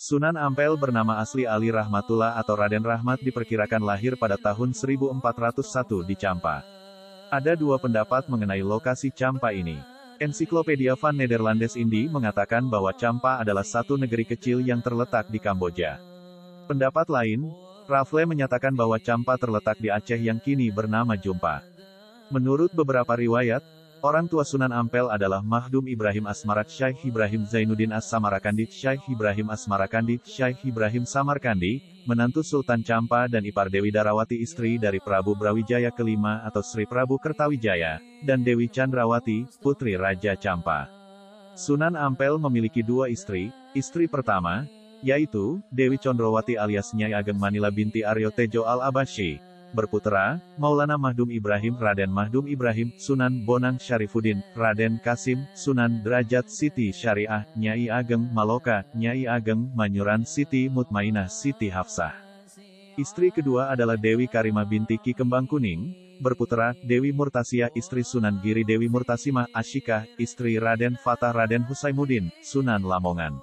Sunan Ampel bernama asli Ali Rahmatullah atau Raden Rahmat diperkirakan lahir pada tahun 1401 di Champa. Ada dua pendapat mengenai lokasi Champa ini. Ensiklopedia van Nederlandes Indi mengatakan bahwa Champa adalah satu negeri kecil yang terletak di Kamboja. Pendapat lain, Rafle menyatakan bahwa Champa terletak di Aceh yang kini bernama Jumpa. Menurut beberapa riwayat, orang tua Sunan Ampel adalah Mahdum Ibrahim Asmarat Syekh Ibrahim Zainuddin As-Samarkandi, Syekh Ibrahim Asmarakandi, Syekh Ibrahim Samarkandi, menantu Sultan Champa dan ipar Dewi Darawati istri dari Prabu Brawijaya kelima atau Sri Prabu Kertawijaya, dan Dewi Chandrawati, putri Raja Champa. Sunan Ampel memiliki dua istri. Istri pertama, yaitu Dewi Condrowati alias Nyai Ageng Manila binti Aryo Tejo Al-Abashi, berputera, Maulana Mahdum Ibrahim, Raden Mahdum Ibrahim, Sunan Bonang Syarifuddin, Raden Kasim, Sunan Derajat Siti Syariah, Nyai Ageng Maloka, Nyai Ageng Manyuran Siti Mutmainah Siti Hafsah. Istri kedua adalah Dewi Karimah binti Ki Kembang Kuning, berputera, Dewi Murtasia istri Sunan Giri Dewi Murtasimah Asyikah, istri Raden Fatah Raden Husaimuddin, Sunan Lamongan.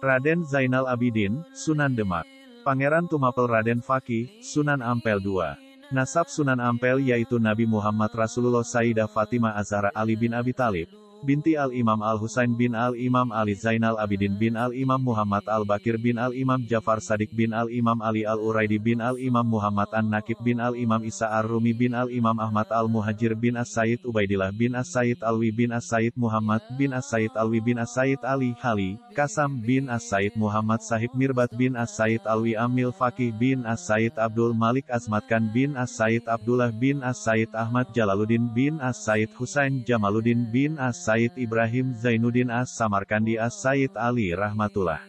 Raden Zainal Abidin, Sunan Demak. Pangeran Tumapel Raden Fakih, Sunan Ampel II. Nasab Sunan Ampel yaitu Nabi Muhammad Rasulullah Sayyidah Fatimah Azhara Ali bin Abi Thalib, binti Al-Imam Al-Husain bin Al-Imam Ali Zainal Abidin bin Al-Imam Muhammad Al-Bakir bin Al-Imam Jafar Sadiq bin Al-Imam Ali Al-Uraidi bin Al-Imam Muhammad An-Nakib bin Al-Imam Isa Ar-Rumi bin Al-Imam Ahmad Al-Muhajir bin As-Sayyid Ubaidillah bin As-Sayyid Alwi bin As-Sayyid Muhammad bin As-Sayyid Alwi bin As-Sayyid Ali Hali, Kasam bin As-Sayyid Muhammad Sahib Mirbat bin As-Sayyid Alwi Amil Fakih bin As-Sayyid Abdul Malik Azmatkan bin As-Sayyid Abdullah bin As-Sayyid Ahmad Jalaluddin bin As-Sayyid Husain Jamaluddin bin As-Sayyid Ibrahim Zainuddin As-Samarkandi As-Sayyid Ali Rahmatullah.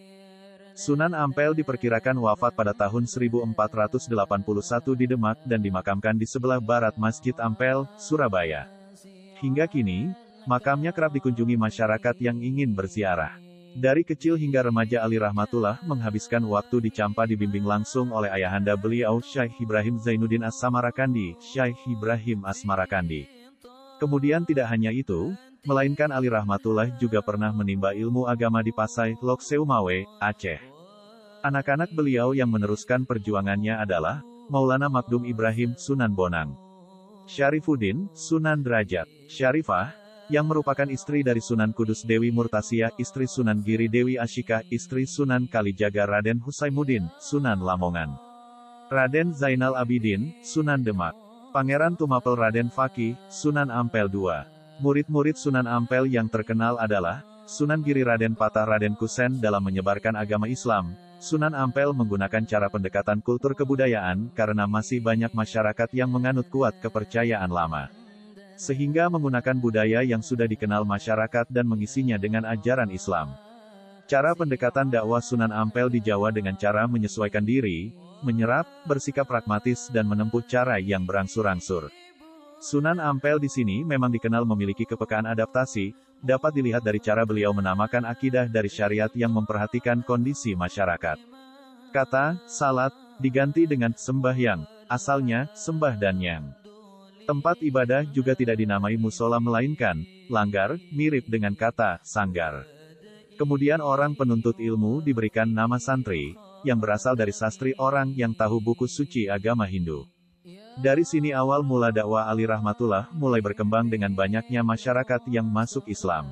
Sunan Ampel diperkirakan wafat pada tahun 1481 di Demak dan dimakamkan di sebelah barat Masjid Ampel, Surabaya. Hingga kini, makamnya kerap dikunjungi masyarakat yang ingin berziarah. Dari kecil hingga remaja Ali Rahmatullah menghabiskan waktu di Champa dibimbing langsung oleh ayahanda beliau Syekh Ibrahim Zainuddin As-Samarkandi, Syekh Ibrahim Asmarakandi. Kemudian tidak hanya itu, melainkan Ali Rahmatullah juga pernah menimba ilmu agama di Pasai, Lok Seumawe, Aceh. Anak-anak beliau yang meneruskan perjuangannya adalah Maulana Mahdum Ibrahim, Sunan Bonang Syarifuddin, Sunan Derajat Syarifah, yang merupakan istri dari Sunan Kudus Dewi Murtasia, istri Sunan Giri Dewi Asyikah, istri Sunan Kalijaga Raden Husaimuddin, Sunan Lamongan. Raden Zainal Abidin, Sunan Demak. Pangeran Tumapel Raden Fakih, Sunan Ampel II. Murid-murid Sunan Ampel yang terkenal adalah Sunan Giri Raden Patah Raden Kusen dalam menyebarkan agama Islam. Sunan Ampel menggunakan cara pendekatan kultur kebudayaan karena masih banyak masyarakat yang menganut kuat kepercayaan lama, sehingga menggunakan budaya yang sudah dikenal masyarakat dan mengisinya dengan ajaran Islam. Cara pendekatan dakwah Sunan Ampel di Jawa dengan cara menyesuaikan diri, menyerap, bersikap pragmatis dan menempuh cara yang berangsur-angsur. Sunan Ampel di sini memang dikenal memiliki kepekaan adaptasi, dapat dilihat dari cara beliau menamakan akidah dari syariat yang memperhatikan kondisi masyarakat. Kata salat diganti dengan sembahyang, asalnya sembah dan yang. Tempat ibadah juga tidak dinamai musola melainkan langgar, mirip dengan kata sanggar. Kemudian orang penuntut ilmu diberikan nama santri, yang berasal dari sastri orang yang tahu buku suci agama Hindu. Dari sini awal mula dakwah Ali Rahmatullah mulai berkembang dengan banyaknya masyarakat yang masuk Islam,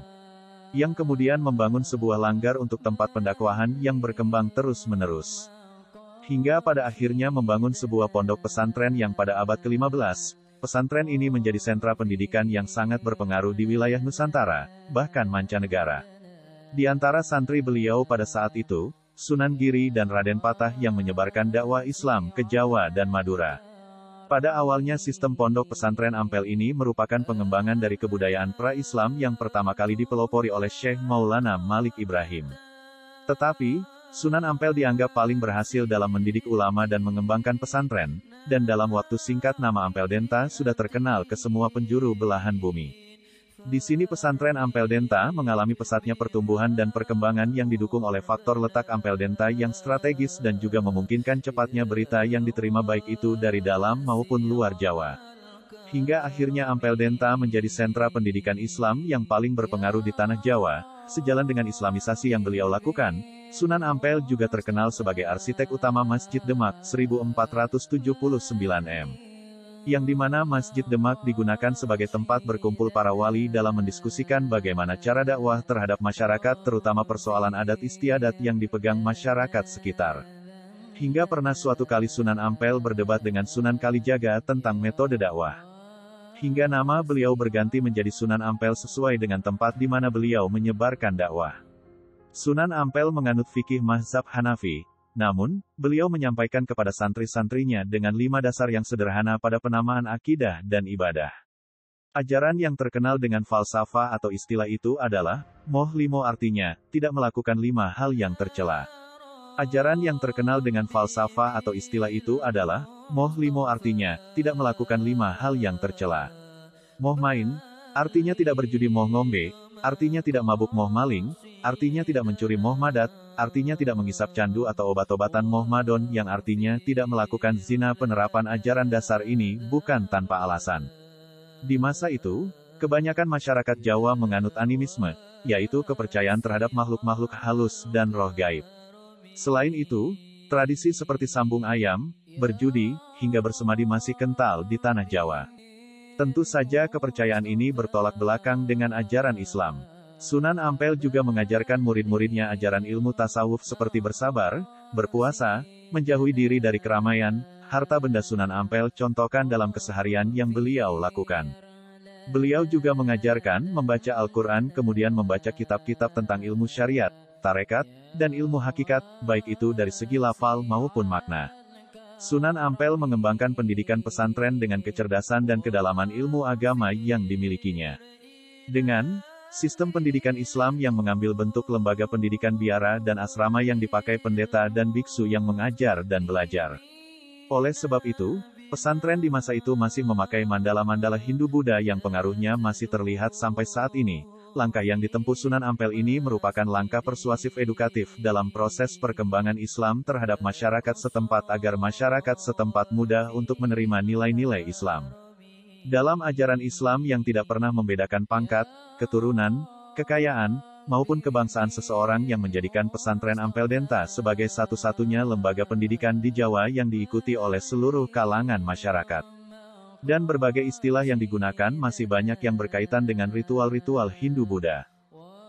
yang kemudian membangun sebuah langgar untuk tempat pendakwahan yang berkembang terus-menerus. Hingga pada akhirnya membangun sebuah pondok pesantren yang pada abad ke-15, pesantren ini menjadi sentra pendidikan yang sangat berpengaruh di wilayah Nusantara, bahkan mancanegara. Di antara santri beliau pada saat itu, Sunan Giri dan Raden Patah yang menyebarkan dakwah Islam ke Jawa dan Madura. Pada awalnya sistem pondok pesantren Ampel ini merupakan pengembangan dari kebudayaan pra-Islam yang pertama kali dipelopori oleh Syekh Maulana Malik Ibrahim. Tetapi, Sunan Ampel dianggap paling berhasil dalam mendidik ulama dan mengembangkan pesantren, dan dalam waktu singkat nama Ampel Denta sudah terkenal ke semua penjuru belahan bumi. Di sini pesantren Ampel Denta mengalami pesatnya pertumbuhan dan perkembangan yang didukung oleh faktor letak Ampel Denta yang strategis dan juga memungkinkan cepatnya berita yang diterima baik itu dari dalam maupun luar Jawa. Hingga akhirnya Ampel Denta menjadi sentra pendidikan Islam yang paling berpengaruh di tanah Jawa, sejalan dengan islamisasi yang beliau lakukan. Sunan Ampel juga terkenal sebagai arsitek utama Masjid Demak 1479 m. Yang dimana Masjid Demak digunakan sebagai tempat berkumpul para wali dalam mendiskusikan bagaimana cara dakwah terhadap masyarakat terutama persoalan adat istiadat yang dipegang masyarakat sekitar. Hingga pernah suatu kali Sunan Ampel berdebat dengan Sunan Kalijaga tentang metode dakwah. Hingga nama beliau berganti menjadi Sunan Ampel sesuai dengan tempat di mana beliau menyebarkan dakwah. Sunan Ampel menganut fikih mazhab Hanafi, namun, beliau menyampaikan kepada santri-santrinya dengan 5 dasar yang sederhana pada penamaan akidah dan ibadah. Ajaran yang terkenal dengan falsafah atau istilah itu adalah, moh limo artinya, tidak melakukan 5 hal yang tercela. Ajaran yang terkenal dengan falsafah atau istilah itu adalah, moh limo artinya, tidak melakukan 5 hal yang tercela. Moh main, artinya tidak berjudi moh ngombe, artinya tidak mabuk moh maling, artinya tidak mencuri moh madat, artinya tidak mengisap candu atau obat-obatan moh madon yang artinya tidak melakukan zina. Penerapan ajaran dasar ini bukan tanpa alasan. Di masa itu, kebanyakan masyarakat Jawa menganut animisme, yaitu kepercayaan terhadap makhluk-makhluk halus dan roh gaib. Selain itu, tradisi seperti sambung ayam, berjudi, hingga bersemadi masih kental di tanah Jawa. Tentu saja kepercayaan ini bertolak belakang dengan ajaran Islam. Sunan Ampel juga mengajarkan murid-muridnya ajaran ilmu tasawuf seperti bersabar, berpuasa, menjauhi diri dari keramaian. Harta benda Sunan Ampel contohkan dalam keseharian yang beliau lakukan. Beliau juga mengajarkan membaca Al-Quran kemudian membaca kitab-kitab tentang ilmu syariat, tarekat, dan ilmu hakikat, baik itu dari segi lafal maupun makna. Sunan Ampel mengembangkan pendidikan pesantren dengan kecerdasan dan kedalaman ilmu agama yang dimilikinya. Dengan sistem pendidikan Islam yang mengambil bentuk lembaga pendidikan biara dan asrama yang dipakai pendeta dan biksu yang mengajar dan belajar. Oleh sebab itu, pesantren di masa itu masih memakai mandala-mandala Hindu-Buddha yang pengaruhnya masih terlihat sampai saat ini. Langkah yang ditempuh Sunan Ampel ini merupakan langkah persuasif edukatif dalam proses perkembangan Islam terhadap masyarakat setempat agar masyarakat setempat mudah untuk menerima nilai-nilai Islam. Dalam ajaran Islam yang tidak pernah membedakan pangkat, keturunan, kekayaan, maupun kebangsaan seseorang yang menjadikan pesantren Ampel Denta sebagai satu-satunya lembaga pendidikan di Jawa yang diikuti oleh seluruh kalangan masyarakat. Dan berbagai istilah yang digunakan masih banyak yang berkaitan dengan ritual-ritual Hindu-Buddha.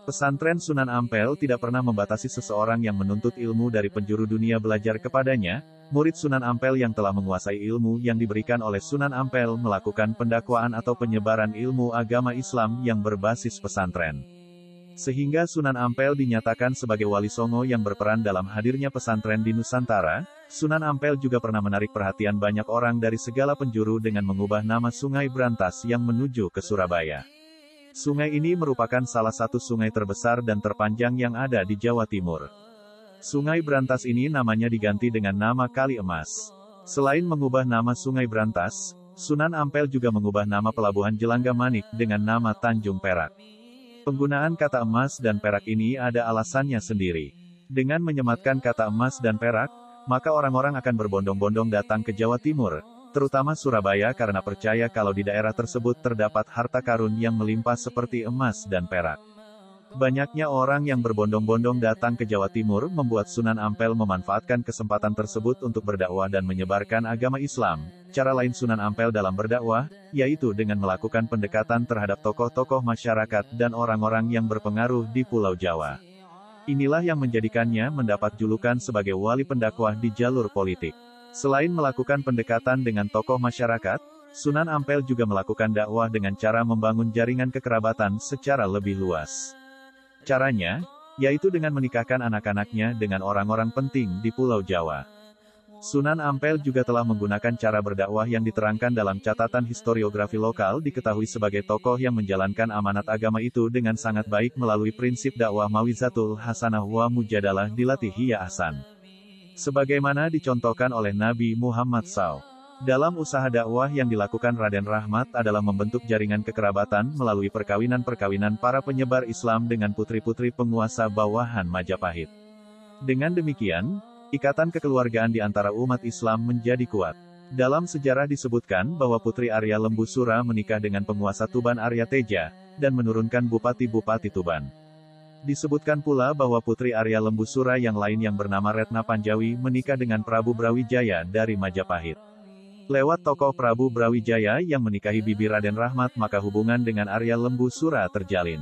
Pesantren Sunan Ampel tidak pernah membatasi seseorang yang menuntut ilmu dari penjuru dunia belajar kepadanya. Murid Sunan Ampel yang telah menguasai ilmu yang diberikan oleh Sunan Ampel melakukan pendakwaan atau penyebaran ilmu agama Islam yang berbasis pesantren. Sehingga Sunan Ampel dinyatakan sebagai wali songo yang berperan dalam hadirnya pesantren di Nusantara. Sunan Ampel juga pernah menarik perhatian banyak orang dari segala penjuru dengan mengubah nama Sungai Brantas yang menuju ke Surabaya. Sungai ini merupakan salah satu sungai terbesar dan terpanjang yang ada di Jawa Timur. Sungai Brantas ini namanya diganti dengan nama Kali Emas. Selain mengubah nama Sungai Brantas, Sunan Ampel juga mengubah nama Pelabuhan Jelangga Manik dengan nama Tanjung Perak. Penggunaan kata emas dan perak ini ada alasannya sendiri. Dengan menyematkan kata emas dan perak, maka orang-orang akan berbondong-bondong datang ke Jawa Timur, terutama Surabaya karena percaya kalau di daerah tersebut terdapat harta karun yang melimpah seperti emas dan perak. Banyaknya orang yang berbondong-bondong datang ke Jawa Timur membuat Sunan Ampel memanfaatkan kesempatan tersebut untuk berdakwah dan menyebarkan agama Islam. Cara lain Sunan Ampel dalam berdakwah, yaitu dengan melakukan pendekatan terhadap tokoh-tokoh masyarakat dan orang-orang yang berpengaruh di Pulau Jawa. Inilah yang menjadikannya mendapat julukan sebagai wali pendakwah di jalur politik. Selain melakukan pendekatan dengan tokoh masyarakat, Sunan Ampel juga melakukan dakwah dengan cara membangun jaringan kekerabatan secara lebih luas. Caranya, yaitu dengan menikahkan anak-anaknya dengan orang-orang penting di Pulau Jawa. Sunan Ampel juga telah menggunakan cara berdakwah yang diterangkan dalam catatan historiografi lokal diketahui sebagai tokoh yang menjalankan amanat agama itu dengan sangat baik melalui prinsip dakwah mawizatul hasanah wa mujadalah dilatih hiya ahsan. Sebagaimana dicontohkan oleh Nabi Muhammad SAW. Dalam usaha dakwah yang dilakukan Raden Rahmat adalah membentuk jaringan kekerabatan melalui perkawinan-perkawinan para penyebar Islam dengan putri-putri penguasa bawahan Majapahit. Dengan demikian, ikatan kekeluargaan di antara umat Islam menjadi kuat. Dalam sejarah disebutkan bahwa Putri Arya Lembu Sura menikah dengan penguasa Tuban Arya Teja, dan menurunkan bupati-bupati Tuban. Disebutkan pula bahwa putri Arya Lembusura yang lain yang bernama Retna Panjawi menikah dengan Prabu Brawijaya dari Majapahit. Lewat tokoh Prabu Brawijaya yang menikahi bibi Raden Rahmat, maka hubungan dengan Arya Lembusura terjalin.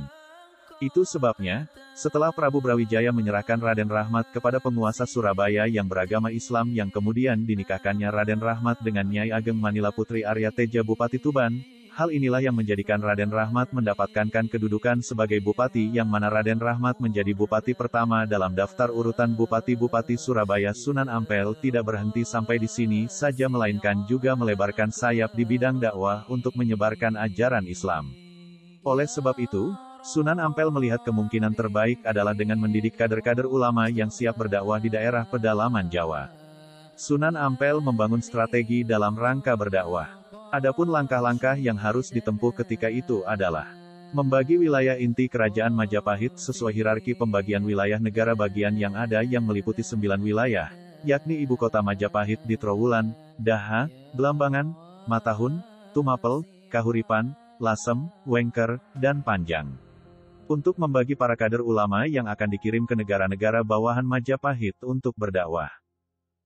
Itu sebabnya, setelah Prabu Brawijaya menyerahkan Raden Rahmat kepada penguasa Surabaya yang beragama Islam yang kemudian dinikahkannya Raden Rahmat dengan Nyai Ageng Manila Putri Arya Teja Bupati Tuban, hal inilah yang menjadikan Raden Rahmat mendapatkan kedudukan sebagai bupati, yang mana Raden Rahmat menjadi bupati pertama dalam daftar urutan bupati-bupati Surabaya. Sunan Ampel tidak berhenti sampai di sini saja, melainkan juga melebarkan sayap di bidang dakwah untuk menyebarkan ajaran Islam. Oleh sebab itu, Sunan Ampel melihat kemungkinan terbaik adalah dengan mendidik kader-kader ulama yang siap berdakwah di daerah pedalaman Jawa. Sunan Ampel membangun strategi dalam rangka berdakwah. Adapun langkah-langkah yang harus ditempuh ketika itu adalah membagi wilayah inti kerajaan Majapahit sesuai hierarki pembagian wilayah negara bagian yang ada, yang meliputi 9 wilayah, yakni ibu kota Majapahit di Trowulan, Daha, Blambangan, Matahun, Tumapel, Kahuripan, Lasem, Wengker, dan Panjang. Untuk membagi para kader ulama yang akan dikirim ke negara-negara bawahan Majapahit untuk berdakwah.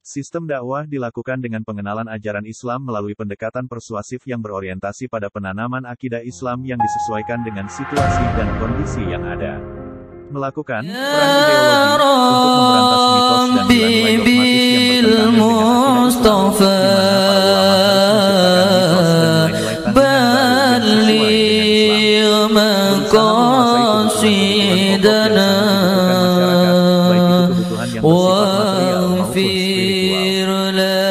Sistem dakwah dilakukan dengan pengenalan ajaran Islam melalui pendekatan persuasif yang berorientasi pada penanaman akidah Islam yang disesuaikan dengan situasi dan kondisi yang ada. Melakukan perang ideologi untuk memberantas mitos dan nilai-nilai dogmatis yang bertentangan dengan akidah Islam, di mana para ulama harus menciptakan mitos dan nilai-nilai tandingan baru yang sesuai dengan Islam, berusaha menguasai kebutuhan yang bersifat material maupun spiritual.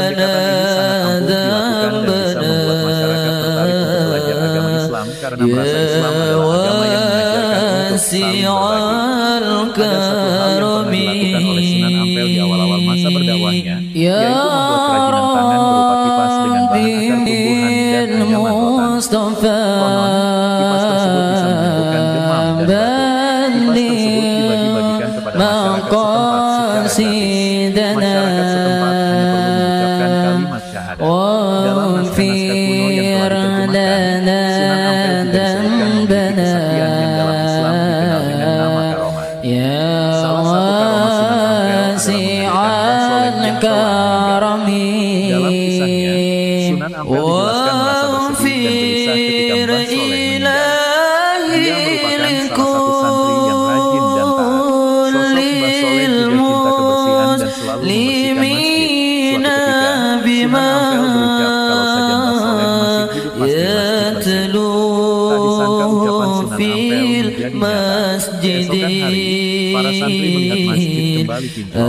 Pendekatan ini sangat ampuh dilakukan dan bisa membuat masyarakat tertarik untuk belajar agama Islam, karena merasa Islam adalah agama yang mengajarkan untuk saling berbagi. Ada satu hal yang pernah dilakukan oleh Sunan Ampel di awal-awal masa berdakwahnya, yaitu membuat kerajinan tangan berupa kipas dengan bahan akar tumbuhan dan anyaman rotan. Konon, kipas tersebut bisa menyembuhkan demam dan batuk. Kipas tersebut dibagi-bagikan kepada masyarakat setempat secara gratis. Masyarakat setempat hanya perlu mengucapkan kalimat syahadat. Dalam naskah-naskah kuno yang telah diterjemahkan, Sunan Ampel juga disebutkan memiliki kesaktian yang dalam Islam dikenal dengan nama karomah. Salah satu karomah Sunan Ampel adalah memiliki Mbah Soleh yang telah meninggal. Dalam kisahnya, Sunan Ampel dijelaskan merasa bersedih dan gelisah ketika Mbah Soleh meninggal. Dia merupakan salah satu santri yang rajin dan taat. Sosok Mbah Soleh juga cinta kebersihan dan selalu membersihkan masjid. Suatu ketika, Sunan Ampel berucap kalau saja Mbah Soleh masih hidup pasti masjid bersih. Tak disangka ucapan Sunan Ampel menjadi nyata. Keesokan hari, para santri melihat masjid kembali kinclong.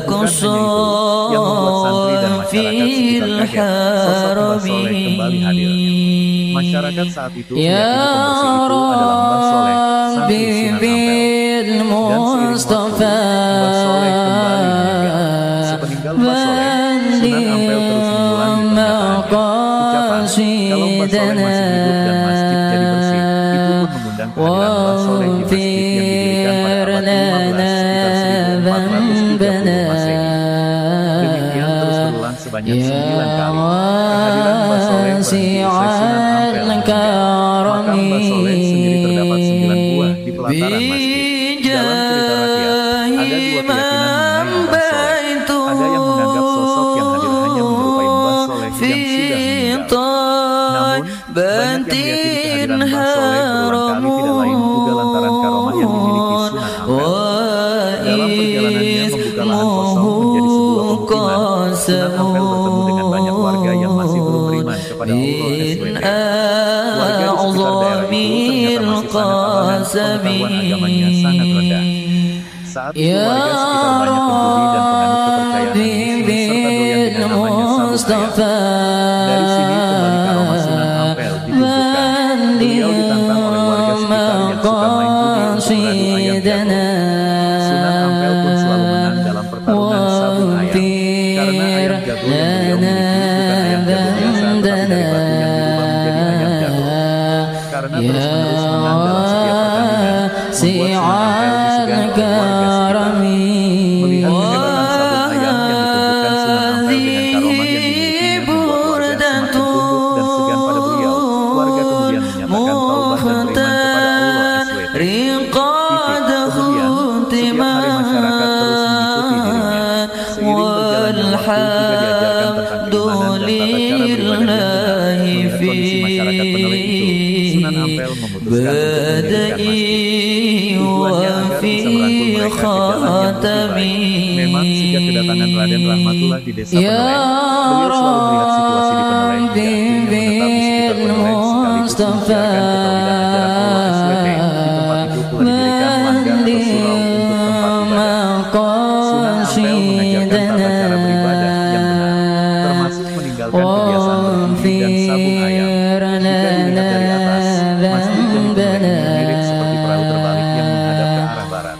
Bukan hanya itu, yang membuat santri dan masyarakat sekitar kaget, sosok Mbah Soleh kembali hadir. Masyarakat saat itu meyakini pembersih itu adalah Mbah Soleh, santri Sunan Ampel. Dan seiring waktu, Mbah Soleh kembali meninggal. Sepeninggal Mbah Soleh, Sunan Ampel terus mengulangi pernyataan. Ucapan, kalau Mbah Soleh masih hidup dan masjid jadi bersih, itu pun mengundang kehadiran Mbah Soleh di masjid yang didirikan pada abad ke-15 sekitar 1430 Masehi. Demikian terus berulang sebanyak 9 kali. Kehadiran Mbah Soleh berhenti usai Sunan Ampel meninggal. Maka Mbah Soleh sendiri terdapat 9 buah di pelataran masjid. Dalam cerita rakyat, ada dua keyakinan mengenai Mbah Soleh. Ada yang menganggap sosok yang hadir hanya menyerupai Mbah Soleh yang sudah meninggal. Namun, banyak yang meyakini kehadiran Mbah Soleh berulang kali tidak lain juga lantaran karomah yang dimiliki Sunan Ampel. Dalam perjalanannya membuka lahan kosong menjadi sebuah pemukiman, Sunan Ampel bertemu dengan banyak warga yang masih belum beriman kepada Allah SWT. Warga di sekitar daerah itu ternyata masih sangat abangan, pengetahuan agamanya sangat rendah. Saat itu warga sekitar banyak pembudi dan penganut kepercayaan Muslim serta doyan dengan namanya sabuk ayat. Dari sini kembali karomah Sunan Ampel ditunjukkan. Beliau ditantang oleh warga sekitar yang suka main judi untuk beradu ayam jago. Sunan Ampel pun selalu menang dalam pertarungan sabuk ayam. Karena ayam jago yang beliau miliki bukan ayam jago biasa, tetapi dari batu yang dirubah menjadi ayam jago. Karena terus-menerus menang dalam setiap pertandingan, membuat Sunan Ampel disegani oleh warga sekitar. Melihat kehebatan sabuk ayam yang ditunjukkan Sunan Ampel dengan karomah yang dimilikinya membuat warga semakin tunduk dan segan pada beliau. Warga kemudian menyatakan taubat dan beriman kepada Allah SWT. Kemudian Setiap hari masyarakat terus mengikuti dirinya. Seiring berjalannya waktu juga diajarkan tentang keimanan dan tata cara beribadah yang benar. Melihat kondisi masyarakat peneleh itu, Sunan Ampel memutuskan untuk mendirikan masjid. Tujuannya agar bisa merangkul mereka ke jalan yang lebih baik. Memang sejak kedatangan Raden Rahmatullah di desa Peneleh, beliau selalu melihat situasi di Peneleh hingga akhirnya menetap di sekitar Peneleh sekaligus menyiarkan ketauhidan ajaran Allah SWT. Di tempat itu pula didirikan langgar atau surau untuk tempat ibadah. Sunan Ampel mengajarkan tata cara beribadah yang benar, termasuk meninggalkan kebiasaan berdiri dan sabung ayam. Jika dilihat dari atas, masjid yang dibangun mirip seperti perahu terbalik yang menghadap ke arah barat.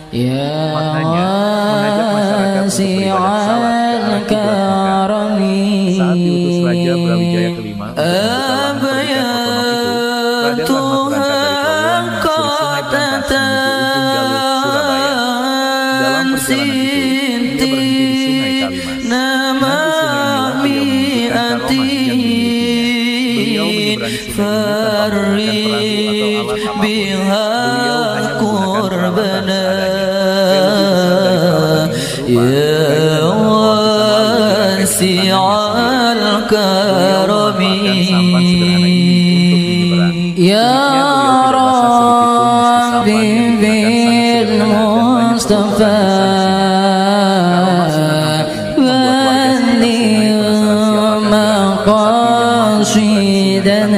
Maknanya, mengajak masyarakat untuk beribadah salat ke arah kiblat Mekah. Saat diutus Raja Brawijaya kelima untuk membuka lahan pendidikan otonom itu, Raden Rahmat berangkat dari Trawulan menyusuri Sungai Brantas menuju ujung Galuh, Surabaya. Dalam perjalanan itu, dia berhenti di Sungai Kalimas. Nanti sungai inilah beliau menunjukkan karomah yang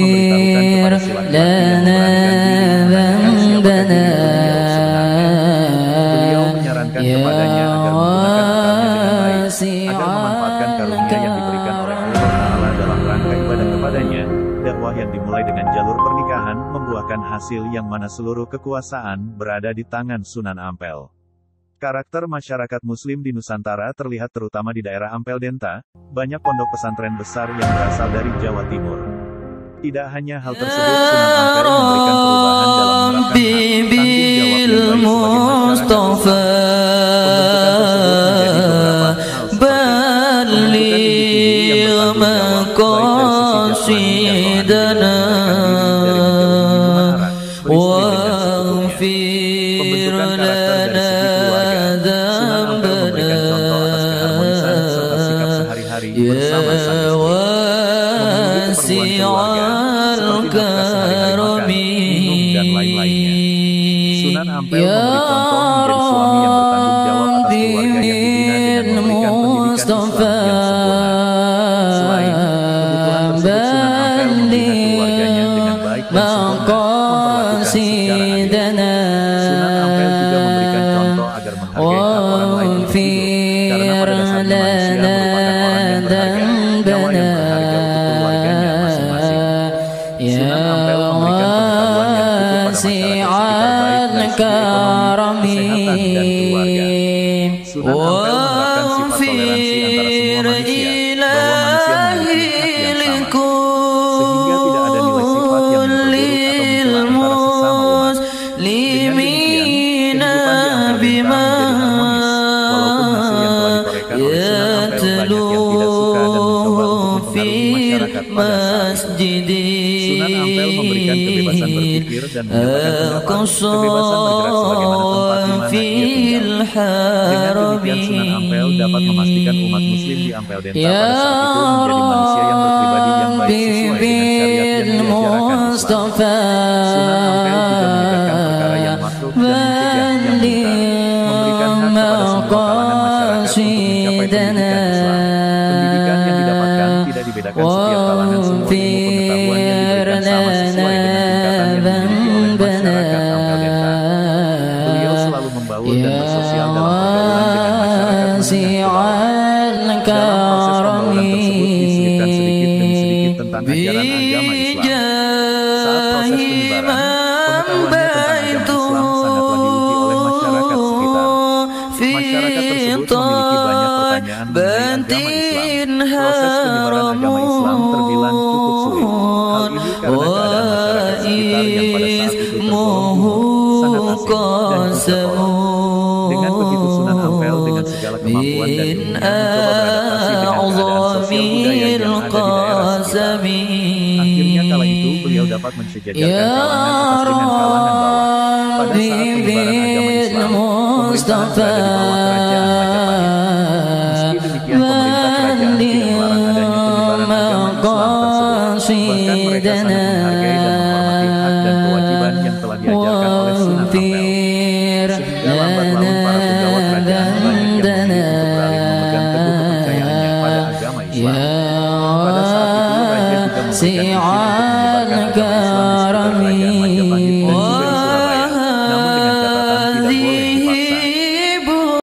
dimilikinya. Beliau menyeberangi sungai ini tanpa menggunakan perahu atau alat apapun. Beliau hanya menggunakan peralatan seadanya. Hasil yang mana seluruh kekuasaan berada di tangan Sunan Ampel. Karakter masyarakat Muslim di Nusantara terlihat terutama di daerah Ampel Denta, banyak pondok pesantren besar yang berasal dari Jawa Timur. Tidak hanya hal tersebut, Sunan Ampel memberikan perubahan dalam menerapkan hak tanggung jawab yang baik sebagai masyarakat. Pembentukan tersebut menjadi beberapa hal seperti pembentukan individu yang bertanggung jawab baik dari sisi jasmani pembentukan karakter dari segi keluarga. Sunan Ampel memberikan contoh atas keharmonisan serta sikap sehari-hari bersama sang istri, memenuhi keperluan keluarga seperti nafkah sehari-hari makan, minum, dan lain-lainnya. Sunan Ampel memberi contoh menjadi suami yang bertanggung jawab atas keluarga yang dibina dengan memberikan pendidikan Islam yang sempurna. Selain kebutuhan tersebut, Sunan Ampel membina keluarganya dengan baik dan sempurna, memperlakukan secara adil. Sunan Ampel juga memberikan contoh agar menghargai hak orang lain untuk hidup, karena pada dasarnya manusia merupakan orang yang berharga, nyawa yang berharga untuk keluarganya masing-masing. Sunan Ampel memberikan pengetahuan yang cukup pada masyarakat sekitar baik dari segi ekonomi, kesehatan, dan keluarga. Sunan Ampel menerapkan sifat toleransi antara semua manusia, bahwa manusia memiliki hak yang sama, sehingga tidak ada nilai sifat yang memperburuk atau mencela antara sesama umat. Dengan demikian, kehidupan di Ampel Denta menjadi harmonis, walaupun hasil yang telah ditorehkan oleh Sunan Ampel banyak yang tidak suka dan mencoba untuk mempengaruhi masyarakat pada saat itu. Sunan Ampel memberikan kebebasan berpikir dan menyatakan pendapat, kebebasan bergerak sebagaimana tempat di mana ia tinggal. Dengan demikian Sunan Ampel dapat memastikan umat Muslim di Ampel Denta pada saat itu menjadi manusia yang berpribadi yang baik sesuai dengan syariat yang diajarkan Islam. Sunan Ampel juga menyebutkan perkara yang makruh dan mencegah yang munkar, memberikan hak kepada semua kalangan masyarakat untuk mencapai pendidikan Islam. Pendidikan yang didapatkan tidak dibedakan setiap kalangan, semua ilmu pengetahuan yang diberikan sama sesuai dengan tingkatan yang dimiliki oleh masyarakat Ampel Denta. Beliau selalu membaur dan bersosial dalam pergaulan dengan masyarakat menengah ke bawah. Dalam proses pembauran tersebut diselipkan sedikit demi sedikit tentang ajaran agama Islam. Saat proses penyebaran, pengetahuannya tentang agama Islam sangatlah diuji oleh masyarakat sekitar. Masyarakat tersebut memiliki banyak pertanyaan mengenai agama Islam. Proses penyebaran agama Islam terbilang cukup sulit. Hal ini karena keadaan masyarakat sekitar yang pada saat itu tergolong sangat asing dan juga polos. Dengan begitu Sunan Ampel dengan segala kemampuan dan ilmunya mencoba beradaptasi dengan keadaan sosial budaya yang ada di daerah sekitar. Akhirnya kala itu beliau dapat dapat mensejajarkan kalangan atas dengan kalangan bawah. Pada saat penyebaran agama Islam, pemerintahan berada di bawah kerajaan Majapahit. Meski demikian, pemerintah kerajaan tidak melarang adanya penyebaran agama Islam tersebut. Bahkan mereka sangat menghargai dan menghormati hak dan kewajiban yang telah diajarkan oleh Sunan Ampel. Sehingga lambat laun para pegawai kerajaan banyak yang memilih untuk beralih memegang teguh kepercayaannya pada agama Islam. Pada saat itu, raja juga memberikan izin untuk menyebarkan agama Islam di